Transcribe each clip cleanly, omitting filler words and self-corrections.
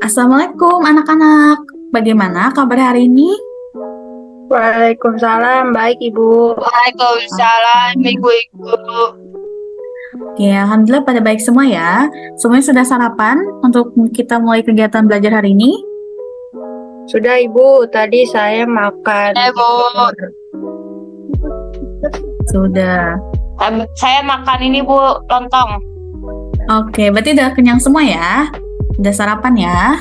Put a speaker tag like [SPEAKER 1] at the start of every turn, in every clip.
[SPEAKER 1] Assalamualaikum anak-anak. Bagaimana kabar hari ini?
[SPEAKER 2] Waalaikumsalam, baik Ibu.
[SPEAKER 3] Waalaikumsalam, Ibu-ibu.
[SPEAKER 1] Ya, alhamdulillah pada baik semua ya. Semuanya sudah sarapan untuk kita mulai kegiatan belajar hari ini?
[SPEAKER 2] Sudah Ibu, tadi saya makan.
[SPEAKER 3] Bu.
[SPEAKER 1] Sudah.
[SPEAKER 3] Saya makan ini, Bu, lontong.
[SPEAKER 1] Oke, berarti udah kenyang semua ya? Udah sarapan ya?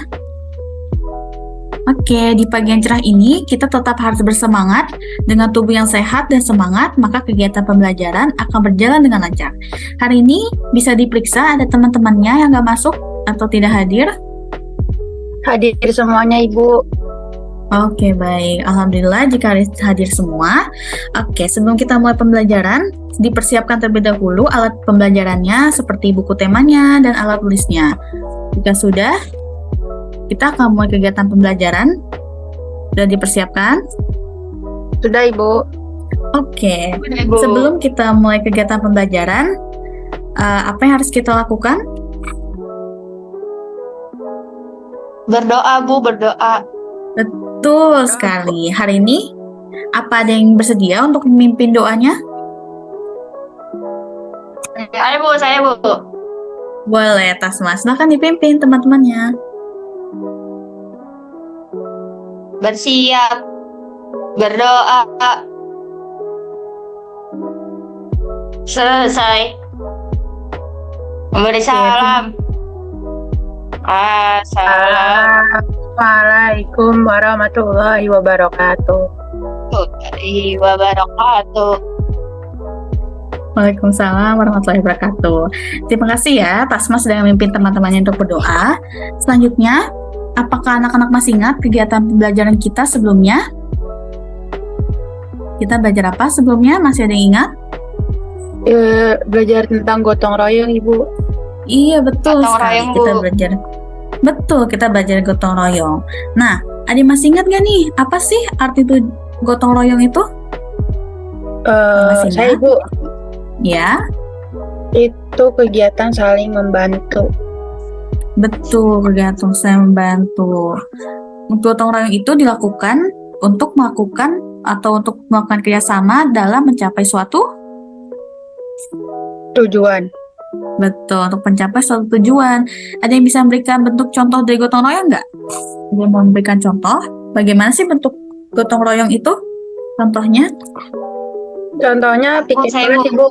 [SPEAKER 1] Oke, di pagi yang cerah ini kita tetap harus bersemangat. Dengan tubuh yang sehat dan semangat, maka kegiatan pembelajaran akan berjalan dengan lancar. Hari ini bisa diperiksa ada teman-temannya yang nggak masuk atau tidak hadir?
[SPEAKER 2] Hadir semuanya Ibu.
[SPEAKER 1] Oke, baik. Alhamdulillah jika hadir semua. Oke, sebelum kita mulai pembelajaran, dipersiapkan terlebih dahulu alat pembelajarannya seperti buku temanya dan alat tulisnya. Jika sudah, kita akan mulai kegiatan pembelajaran. Sudah dipersiapkan?
[SPEAKER 2] Sudah Ibu.
[SPEAKER 1] Oke,
[SPEAKER 3] Ibu.
[SPEAKER 1] sebelum kita mulai kegiatan pembelajaran, apa yang harus kita lakukan?
[SPEAKER 3] Berdoa, Bu, berdoa.
[SPEAKER 1] Betul sekali. Hari ini, apa ada yang bersedia untuk memimpin doanya?
[SPEAKER 3] Saya, Bu.
[SPEAKER 1] Boleh, Tasma. Silahkan dipimpin teman-temannya.
[SPEAKER 3] Bersiap. Berdoa. Selesai. Memberi salam.
[SPEAKER 2] Assalamualaikum warahmatullahi wabarakatuh.
[SPEAKER 3] Warahmatullahi wabarakatuh.
[SPEAKER 1] Waalaikumsalam warahmatullahi wabarakatuh. Terima kasih ya, Tasma sudah memimpin teman-temannya untuk berdoa. Selanjutnya, apakah anak-anak masih ingat kegiatan pembelajaran kita sebelumnya? Kita belajar apa sebelumnya? Masih ada yang ingat?
[SPEAKER 2] Belajar tentang gotong royong Ibu.
[SPEAKER 1] Iya, betul
[SPEAKER 3] Gotong
[SPEAKER 1] sekali.
[SPEAKER 3] royong,
[SPEAKER 1] Kita
[SPEAKER 3] Bu.
[SPEAKER 1] belajar. Betul, kita belajar gotong royong. Nah, adik masih ingat gak nih, apa sih arti itu gotong royong itu? Masih
[SPEAKER 2] Saya
[SPEAKER 1] ingat?
[SPEAKER 2] Ibu,
[SPEAKER 1] Ya,
[SPEAKER 2] itu kegiatan saling membantu.
[SPEAKER 1] betul, kegiatan saya membantu. Untuk gotong royong itu dilakukan untuk melakukan atau untuk melakukan kerjasama dalam mencapai suatu.
[SPEAKER 2] Tujuan.
[SPEAKER 1] Betul, untuk mencapai suatu tujuan. Ada yang bisa memberikan bentuk contoh dari gotong royong nggak? Dia mau memberikan contoh, bagaimana sih bentuk gotong royong itu? Contohnya?
[SPEAKER 2] Contohnya piket
[SPEAKER 3] saya,
[SPEAKER 2] kelas
[SPEAKER 3] Bu.
[SPEAKER 2] Ibu.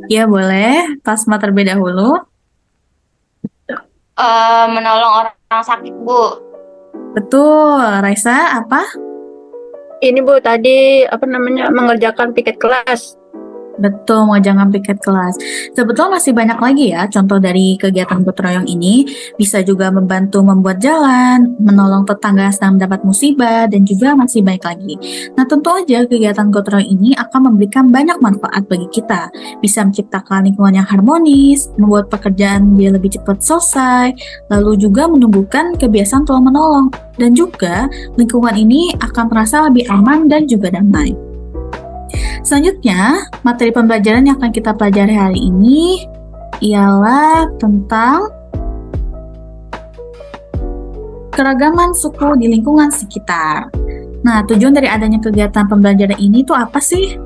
[SPEAKER 1] Ya boleh, Tasma terlebih dahulu.
[SPEAKER 3] Menolong orang sakit, Bu.
[SPEAKER 1] Betul, Raisa apa?
[SPEAKER 2] Ini Bu, tadi mengerjakan piket kelas.
[SPEAKER 1] Betul, mau jangan piket kelas. Sebetulnya masih banyak lagi ya contoh dari kegiatan gotong royong ini. Bisa juga membantu membuat jalan, menolong tetangga yang sedang mendapat musibah, dan juga masih banyak lagi. Nah, tentu aja kegiatan gotong royong ini akan memberikan banyak manfaat bagi kita. Bisa menciptakan lingkungan yang harmonis, membuat pekerjaan dia lebih cepat selesai, lalu juga menumbuhkan kebiasaan tolong-menolong. Dan juga lingkungan ini akan terasa lebih aman dan juga damai. Selanjutnya, materi pembelajaran yang akan kita pelajari hari ini ialah tentang keragaman suku di lingkungan sekitar. Nah, tujuan dari adanya kegiatan pembelajaran ini tuh apa sih?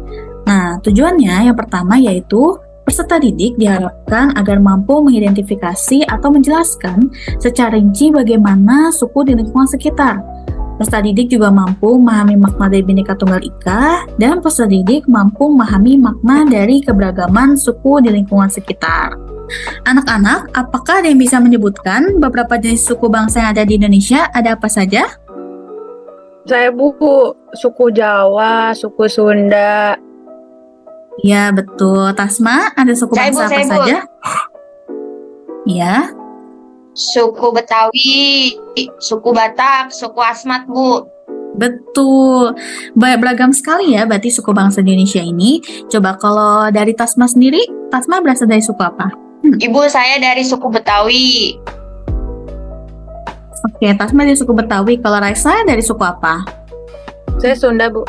[SPEAKER 1] Nah, tujuannya yang pertama yaitu peserta didik diharapkan agar mampu mengidentifikasi atau menjelaskan secara rinci bagaimana suku di lingkungan sekitar. Peserta didik juga mampu memahami makna dari Bhinneka Tunggal Ika, dan peserta didik mampu memahami makna dari keberagaman suku di lingkungan sekitar. Anak-anak, apakah ada yang bisa menyebutkan beberapa jenis suku bangsa yang ada di Indonesia? Ada apa saja?
[SPEAKER 2] Saya Bu, suku Jawa, suku Sunda.
[SPEAKER 1] Ya, betul. Tasma, ada suku
[SPEAKER 3] Saya, Bu,
[SPEAKER 1] bangsa apa
[SPEAKER 3] saya, Bu.
[SPEAKER 1] saja? Ya,
[SPEAKER 3] Suku Betawi, suku Batak, suku Asmat, Bu.
[SPEAKER 1] betul. Beragam sekali ya berarti suku bangsa di Indonesia ini. Coba kalau dari Tasma sendiri, Tasma berasal dari suku apa?
[SPEAKER 3] Ibu saya dari suku Betawi.
[SPEAKER 1] Oke, Tasma dari suku Betawi. Kalau Raisa dari suku apa?
[SPEAKER 2] Saya Sunda Bu.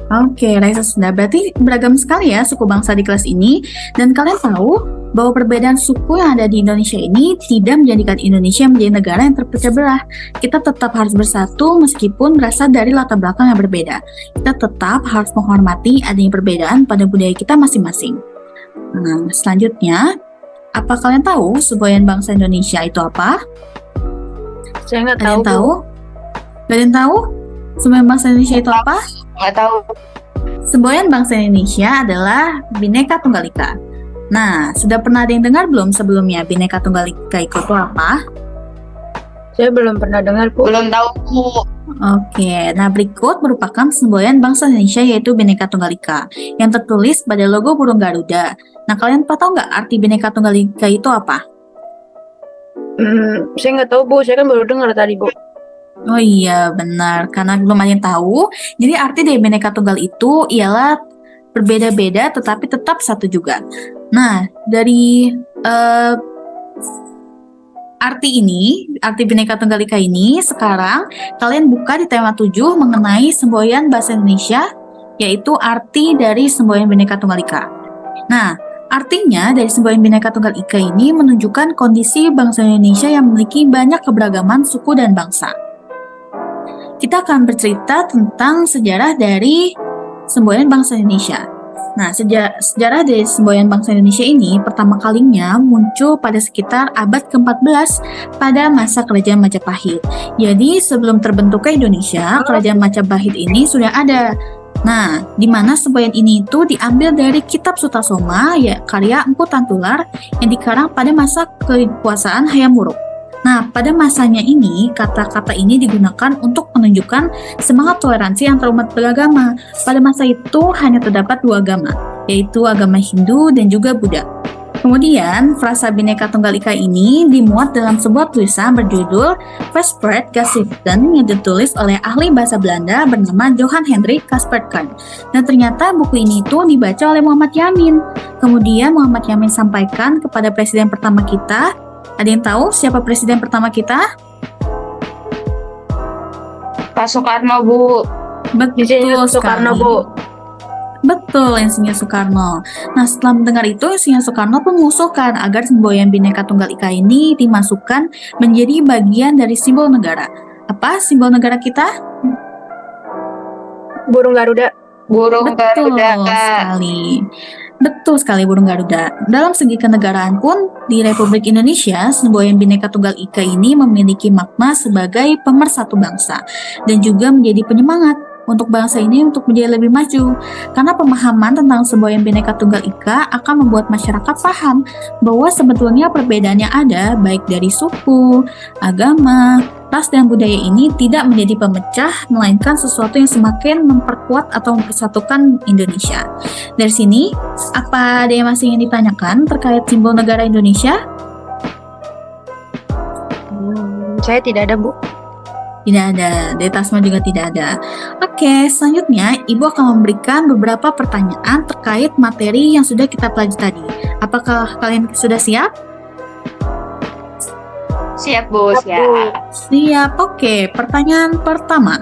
[SPEAKER 1] Oke, Raisa sudah. Berarti beragam sekali ya suku bangsa di kelas ini. Dan kalian tahu bahwa perbedaan suku yang ada di Indonesia ini tidak menjadikan Indonesia menjadi negara yang terpecah belah. Kita tetap harus bersatu meskipun berasal dari latar belakang yang berbeda. Kita tetap harus menghormati adanya perbedaan pada budaya kita masing-masing. Nah, selanjutnya, apa kalian tahu semboyan bangsa Indonesia itu apa?
[SPEAKER 2] Saya nggak
[SPEAKER 1] Ada
[SPEAKER 2] tahu,
[SPEAKER 1] yang
[SPEAKER 2] Bu.
[SPEAKER 1] tahu? Gak ada yang tahu? Semboyan bangsa Indonesia itu apa?
[SPEAKER 3] Nggak tahu.
[SPEAKER 1] Semboyan bangsa Indonesia adalah Bhinneka Tunggal Ika. Nah, sudah pernah ada yang dengar belum sebelumnya Bhinneka Tunggal Ika itu apa?
[SPEAKER 2] Saya belum pernah dengar, Bu.
[SPEAKER 3] Belum tahu, Bu.
[SPEAKER 1] Oke, nah berikut merupakan semboyan bangsa Indonesia yaitu Bhinneka Tunggal Ika yang tertulis pada logo burung Garuda. Nah, kalian tahu nggak arti Bhinneka Tunggal Ika itu apa?
[SPEAKER 2] Saya nggak tahu, Bu. Saya kan baru dengar tadi, Bu.
[SPEAKER 1] Oh iya, benar. Karena belum ada yang tahu, jadi arti dari Bhinneka Tunggal itu ialah berbeda-beda tetapi tetap satu juga. Nah, dari arti Bhinneka Tunggal Ika ini, sekarang kalian buka di tema 7 mengenai semboyan bahasa Indonesia, yaitu arti dari semboyan Bhinneka Tunggal Ika. Nah, artinya dari semboyan Bhinneka Tunggal Ika ini menunjukkan kondisi bangsa Indonesia yang memiliki banyak keberagaman suku dan bangsa. Kita akan bercerita tentang sejarah dari semboyan bangsa Indonesia. Nah, sejarah dari semboyan bangsa Indonesia ini pertama kalinya muncul pada sekitar abad ke-14 pada masa Kerajaan Majapahit. Jadi, sebelum terbentuknya Indonesia, Kerajaan Majapahit ini sudah ada. Nah, di mana semboyan ini itu diambil dari Kitab Sutasoma, ya karya Empu Tantular yang dikarang pada masa kekuasaan Hayam Wuruk. Nah, pada masanya ini, kata-kata ini digunakan untuk menunjukkan semangat toleransi antar umat beragama. Pada masa itu hanya terdapat dua agama, yaitu agama Hindu dan juga Buddha. Kemudian, frasa Bhinneka Tunggal Ika ini dimuat dalam sebuah tulisan berjudul Verspreid Geschriften yang ditulis oleh ahli bahasa Belanda bernama Johan Hendrik Kasperkern. Dan ternyata buku ini itu dibaca oleh Muhammad Yamin. Kemudian Muhammad Yamin sampaikan kepada presiden pertama kita. Ada yang tahu siapa presiden pertama kita?
[SPEAKER 3] Pak Soekarno, Bu.
[SPEAKER 2] Insinyur Soekarno,
[SPEAKER 1] sekali.
[SPEAKER 2] Bu.
[SPEAKER 1] Betul, Insinyur Soekarno. Nah, setelah mendengar itu, Insinyur Soekarno pun mengusulkan agar semboyan Bhinneka Tunggal Ika ini dimasukkan menjadi bagian dari simbol negara. Apa simbol negara kita?
[SPEAKER 2] Burung Garuda.
[SPEAKER 3] Burung Garuda, Kak.
[SPEAKER 1] sekali. Betul sekali burung Garuda. Dalam segi kenegaraan pun, di Republik Indonesia, semboyan Bhinneka Tunggal Ika ini memiliki makna sebagai pemersatu bangsa dan juga menjadi penyemangat untuk bangsa ini untuk menjadi lebih maju. Karena pemahaman tentang semboyan Bhinneka Tunggal Ika akan membuat masyarakat paham bahwa sebetulnya perbedaan yang ada baik dari suku, agama, ras dan budaya ini tidak menjadi pemecah, melainkan sesuatu yang semakin memperkuat atau mempersatukan Indonesia. Dari sini, apa ada yang masih ingin ditanyakan terkait simbol negara Indonesia?
[SPEAKER 2] Saya tidak ada, Bu.
[SPEAKER 1] Tidak ada, dari Tasma juga tidak ada. Oke, selanjutnya Ibu akan memberikan beberapa pertanyaan terkait materi yang sudah kita pelajari tadi. Apakah kalian sudah siap?
[SPEAKER 3] Siap, Bu. Siap.
[SPEAKER 1] Siap, oke. Pertanyaan pertama.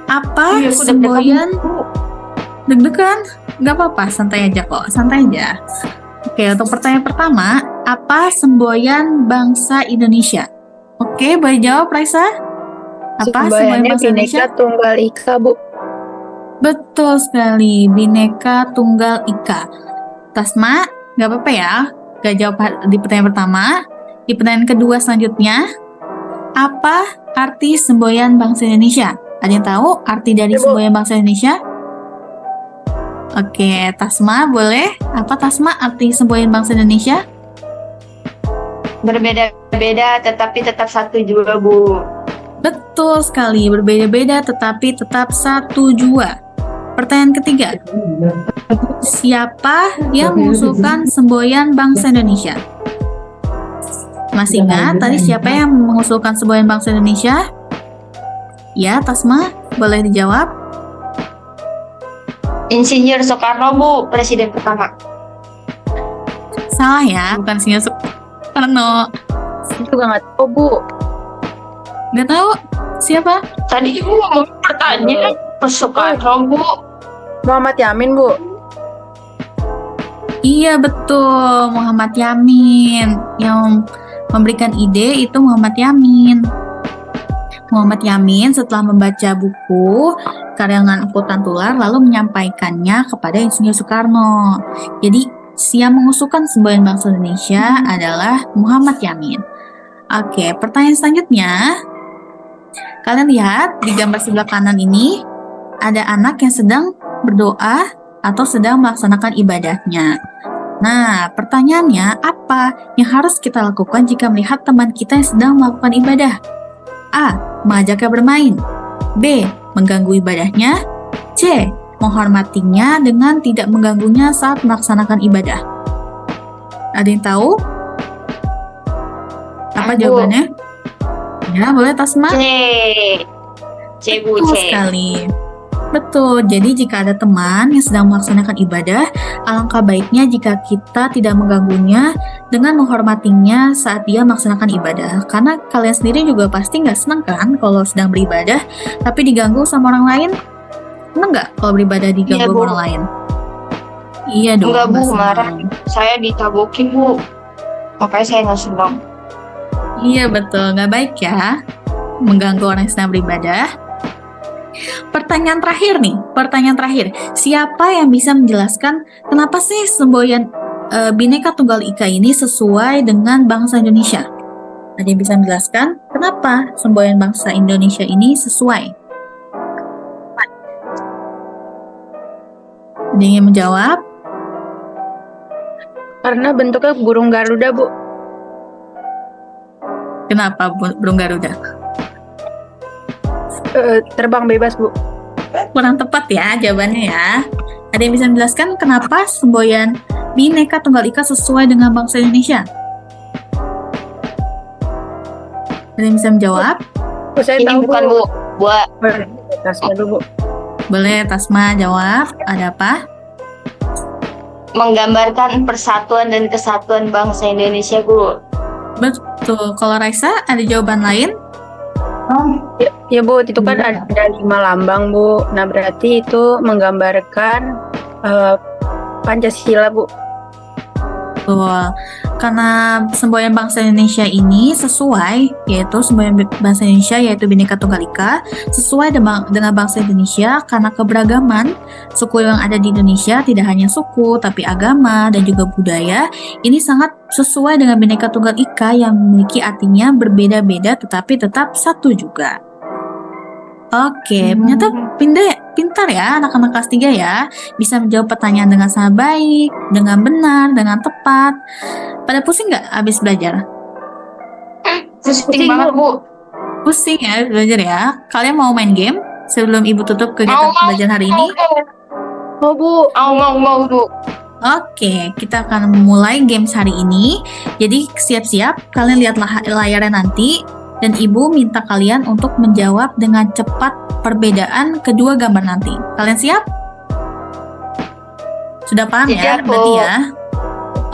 [SPEAKER 1] Apa
[SPEAKER 3] Iya, aku
[SPEAKER 1] semboyan... Deg-degan? Gak apa-apa, santai aja kok. Santai aja. Oke, untuk pertanyaan pertama. Apa semboyan bangsa Indonesia? Oke, boleh jawab, Raisa? Apa semboyan
[SPEAKER 2] Semboyannya
[SPEAKER 1] bangsa Indonesia?
[SPEAKER 2] Bhinneka Tunggal Ika, Bu.
[SPEAKER 1] Betul sekali, Bhinneka Tunggal Ika. Tasma, gak apa-apa ya. Gak jawab di pertanyaan pertama. Di pertanyaan kedua selanjutnya, apa arti semboyan bangsa Indonesia? Ada yang tahu arti dari
[SPEAKER 2] Ibu.
[SPEAKER 1] semboyan bangsa Indonesia? Oke, Tasma boleh? Apa Tasma arti semboyan bangsa Indonesia?
[SPEAKER 3] Berbeda-beda tetapi tetap satu juga, Bu.
[SPEAKER 1] Betul sekali, berbeda-beda tetapi tetap satu jua. Pertanyaan ketiga, siapa yang mengusulkan semboyan bangsa Indonesia? Masih ingat tadi siapa yang mengusulkan semboyan bangsa Indonesia? Ya, Tasma, boleh dijawab?
[SPEAKER 3] Insinyur Soekarno, Bu, presiden pertama.
[SPEAKER 1] Salah ya, bukan Insinyur Soekarno.
[SPEAKER 2] Saya juga nggak tahu, Bu.
[SPEAKER 1] Nggak tahu siapa?
[SPEAKER 3] Tadi Ibu ngomong pertanyaan. Soekarno, Bu.
[SPEAKER 2] Muhammad Yamin, Bu.
[SPEAKER 1] Iya betul, Muhammad Yamin. Yang memberikan ide itu Muhammad Yamin. Muhammad Yamin setelah membaca buku karangan Empu Tantular lalu menyampaikannya kepada Insinyur Soekarno. Jadi yang mengusulkan semboyan bangsa Indonesia adalah Muhammad Yamin. Oke, pertanyaan selanjutnya. Kalian lihat di gambar sebelah kanan ini ada anak yang sedang berdoa atau sedang melaksanakan ibadahnya. Nah, pertanyaannya apa yang harus kita lakukan jika melihat teman kita yang sedang melakukan ibadah? A. Mengajaknya bermain. B. Mengganggu ibadahnya. C. Menghormatinya dengan tidak mengganggunya saat melaksanakan ibadah. Ada yang tahu? Apa
[SPEAKER 3] Bu.
[SPEAKER 1] jawabannya? Ya, boleh Tasma?
[SPEAKER 3] C, Bu,
[SPEAKER 1] Betul
[SPEAKER 3] C.
[SPEAKER 1] sekali. Betul, jadi jika ada teman yang sedang melaksanakan ibadah, alangkah baiknya jika kita tidak mengganggunya dengan menghormatinya saat dia melaksanakan ibadah. Karena kalian sendiri juga pasti nggak senang kan kalau sedang beribadah, tapi diganggu sama orang lain? Senang nggak kalau beribadah diganggu
[SPEAKER 3] Iya,
[SPEAKER 1] sama
[SPEAKER 3] Bu.
[SPEAKER 1] orang lain? Iya dong.
[SPEAKER 3] Enggak, Bu,
[SPEAKER 1] nggak senang.
[SPEAKER 3] kemarin saya ditabokin, Bu. Makanya saya nggak senang.
[SPEAKER 1] Iya betul, nggak baik ya mengganggu orang yang sedang beribadah. Pertanyaan terakhir. Siapa yang bisa menjelaskan kenapa sih semboyan Bhinneka Tunggal Ika ini sesuai dengan bangsa Indonesia? Ada yang bisa menjelaskan kenapa semboyan bangsa Indonesia ini sesuai? Ada yang ingin menjawab?
[SPEAKER 2] Karena bentuknya burung Garuda, Bu.
[SPEAKER 1] Kenapa burung Garuda?
[SPEAKER 2] Terbang bebas, Bu.
[SPEAKER 1] Kurang tepat ya jawabannya ya. Ada yang bisa menjelaskan kenapa semboyan Bhinneka Tunggal Ika sesuai dengan bangsa Indonesia? Ada yang bisa menjawab?
[SPEAKER 2] Bu, saya
[SPEAKER 3] Ini
[SPEAKER 2] tahu,
[SPEAKER 3] bukan, Bu. Buat
[SPEAKER 2] Tasma dulu, Bu.
[SPEAKER 1] Boleh Tasma jawab. Ada apa?
[SPEAKER 3] menggambarkan persatuan dan kesatuan bangsa Indonesia, Bu.
[SPEAKER 1] Betul. Kalau Raisa ada jawaban lain?
[SPEAKER 2] Ya, Bu, itu kan ada 5 lambang, Bu. Nah, berarti itu menggambarkan Pancasila, Bu.
[SPEAKER 1] Betul. Karena semboyan bangsa Indonesia ini sesuai, yaitu semboyan bangsa Indonesia yaitu Bhinneka Tunggal Ika, sesuai dengan bangsa Indonesia karena keberagaman suku yang ada di Indonesia tidak hanya suku, tapi agama dan juga budaya. Ini sangat sesuai dengan Bhinneka Tunggal Ika yang memiliki artinya berbeda-beda tetapi tetap satu juga. Oke, ternyata pintar ya anak-anak kelas 3 ya. Bisa menjawab pertanyaan dengan sangat baik, dengan benar, dengan tepat. Pada pusing nggak habis belajar?
[SPEAKER 3] Pusing banget, Bu.
[SPEAKER 1] Pusing ya habis belajar ya. Kalian mau main game sebelum Ibu tutup kegiatan pembelajaran hari ini?
[SPEAKER 2] Oh, Bu.
[SPEAKER 3] Mau, Bu.
[SPEAKER 1] Oke, kita akan memulai games hari ini. Jadi siap-siap, kalian lihat layarnya nanti. Dan Ibu minta kalian untuk menjawab dengan cepat perbedaan kedua gambar nanti. Kalian siap? Sudah paham ya?
[SPEAKER 3] Siap, Bu.
[SPEAKER 1] Berarti ya?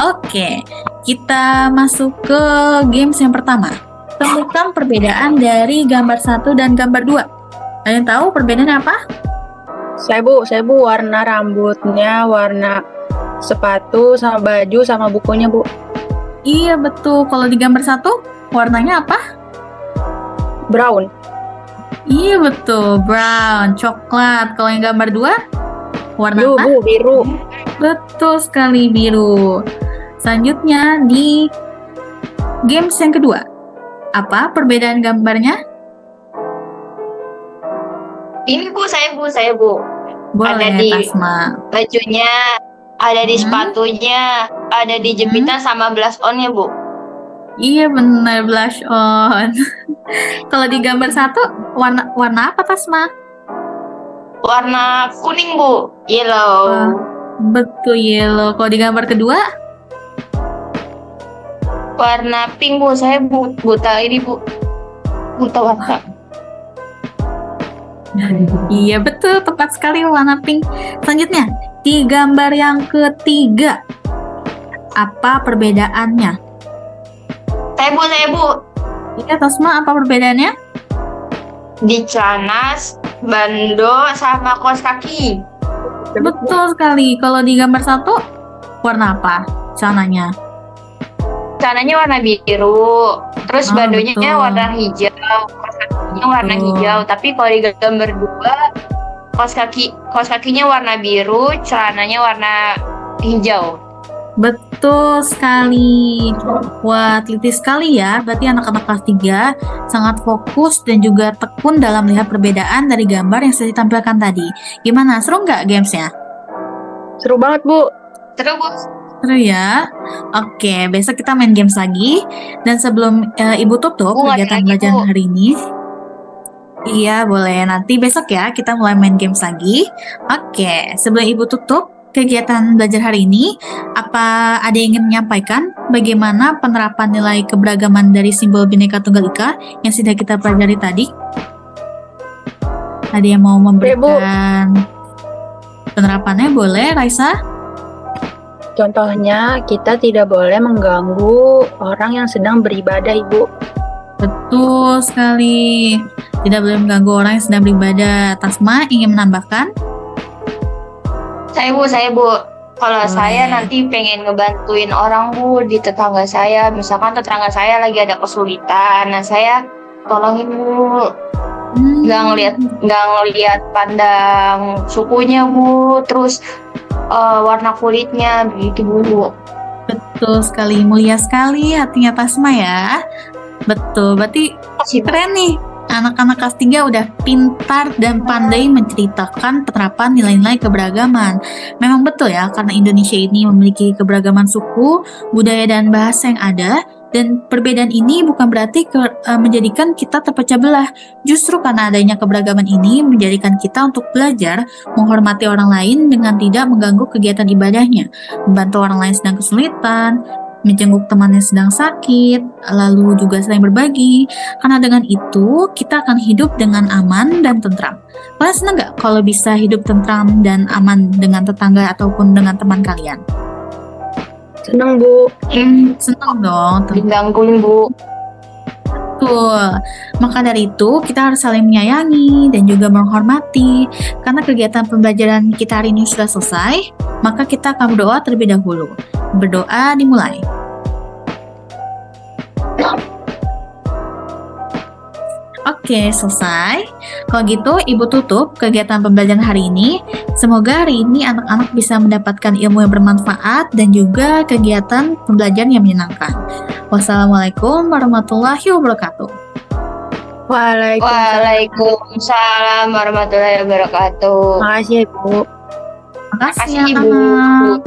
[SPEAKER 1] Oke, kita masuk ke games yang pertama. Temukan perbedaan dari gambar 1 dan gambar 2. Kalian tahu perbedaannya apa?
[SPEAKER 2] Saya Bu, warna rambutnya, warna sepatu, sama baju, sama bukunya, Bu.
[SPEAKER 1] Iya betul, kalau di gambar 1 warnanya apa?
[SPEAKER 2] Brown.
[SPEAKER 1] Iya betul, brown, coklat. Kalau yang gambar 2 warna
[SPEAKER 2] Biru,
[SPEAKER 1] apa?
[SPEAKER 2] Bu, biru.
[SPEAKER 1] Betul sekali, biru. Selanjutnya di games yang kedua. Apa perbedaan gambarnya?
[SPEAKER 3] Ini, Bu, saya, Bu.
[SPEAKER 1] Boleh,
[SPEAKER 3] Ada di-
[SPEAKER 1] Tasma.
[SPEAKER 3] Bajunya, ada di sepatunya, ada di jepitan sama blush on-nya, Bu.
[SPEAKER 1] Iya benar, blush on. Kalau di gambar 1 warna apa Tasma?
[SPEAKER 3] Warna kuning, Bu. Yellow.
[SPEAKER 1] Betul, yellow. Kalau di gambar kedua?
[SPEAKER 3] Warna pink, Bu. Saya buta ini, Bu. Buta warna.
[SPEAKER 1] Iya betul, tepat sekali warna pink. Selanjutnya, di gambar yang ketiga. Apa perbedaannya?
[SPEAKER 3] Saya, Bu.
[SPEAKER 1] Iya Tasma, apa perbedaannya?
[SPEAKER 3] Di celana bando sama kaos kaki.
[SPEAKER 1] Betul sekali. Kalau di gambar 1, warna apa celananya?
[SPEAKER 3] Celananya warna biru, terus
[SPEAKER 1] Ah,
[SPEAKER 3] bandonya
[SPEAKER 1] betul.
[SPEAKER 3] warna hijau, kaos kakinya warna
[SPEAKER 1] Betul.
[SPEAKER 3] hijau. Tapi kalau di gambar 2, kaos kakinya warna biru, celananya warna hijau.
[SPEAKER 1] Betul sekali. Wah, teliti sekali ya. Berarti anak-anak kelas 3 sangat fokus dan juga tekun dalam melihat perbedaan dari gambar yang sudah ditampilkan tadi. Gimana? Seru nggak gamesnya?
[SPEAKER 2] Seru banget, Bu.
[SPEAKER 3] Terus Bu,
[SPEAKER 1] Seru ya? Oke, besok kita main games lagi. Dan sebelum Ibu tutup
[SPEAKER 3] Bu, ada
[SPEAKER 1] kegiatan
[SPEAKER 3] lagi,
[SPEAKER 1] belajar
[SPEAKER 3] Bu.
[SPEAKER 1] hari ini, iya boleh. Nanti besok ya kita mulai main games lagi. Oke, sebelum Ibu tutup kegiatan belajar hari ini, apa ada yang ingin menyampaikan bagaimana penerapan nilai keberagaman dari simbol Bhinneka Tunggal Ika yang sudah kita pelajari tadi? Ada yang mau memberikan penerapannya? Boleh, Raisa?
[SPEAKER 2] Contohnya, kita tidak boleh mengganggu orang yang sedang beribadah, Ibu.
[SPEAKER 1] Betul sekali. Tidak boleh mengganggu orang yang sedang beribadah. Tasma ingin menambahkan?
[SPEAKER 3] Saya Bu. Kalau
[SPEAKER 1] Boleh.
[SPEAKER 3] saya nanti pengen ngebantuin orang Bu di tetangga saya. Misalkan tetangga saya lagi ada kesulitan, nah saya tolongin Bu. Nggak ngelihat pandang sukunya Bu, terus warna kulitnya begitu Bu.
[SPEAKER 1] Betul sekali, mulia sekali hatinya Tasma ya. Betul, berarti
[SPEAKER 3] Makasih, Bu.
[SPEAKER 1] keren nih. Anak-anak kelas 3 udah pintar dan pandai menceritakan penerapan nilai-nilai keberagaman. Memang betul ya, karena Indonesia ini memiliki keberagaman suku, budaya, dan bahasa yang ada. Dan perbedaan ini bukan berarti menjadikan kita terpecah belah. Justru karena adanya keberagaman ini menjadikan kita untuk belajar menghormati orang lain dengan tidak mengganggu kegiatan ibadahnya, membantu orang lain sedang kesulitan, menjenguk teman yang sedang sakit, lalu juga saling berbagi. Karena dengan itu, kita akan hidup dengan aman dan tentram. Kalian senang nggak kalau bisa hidup tentram dan aman dengan tetangga ataupun dengan teman kalian?
[SPEAKER 2] Senang, Bu.
[SPEAKER 1] Senang dong, tentu.
[SPEAKER 3] Digangguin Bu.
[SPEAKER 1] Betul. Maka dari itu, kita harus saling menyayangi dan juga menghormati. Karena kegiatan pembelajaran kita hari ini sudah selesai, maka kita akan berdoa terlebih dahulu. Berdoa dimulai. Oke, selesai. Kalau gitu, Ibu tutup kegiatan pembelajaran hari ini. Semoga hari ini anak-anak bisa mendapatkan ilmu yang bermanfaat dan juga kegiatan pembelajaran yang menyenangkan. Wassalamualaikum warahmatullahi wabarakatuh.
[SPEAKER 3] Waalaikumsalam warahmatullahi wabarakatuh.
[SPEAKER 2] Makasih ya, Bu.
[SPEAKER 1] Makasih
[SPEAKER 3] Makasih, Bu.
[SPEAKER 1] anak-anak.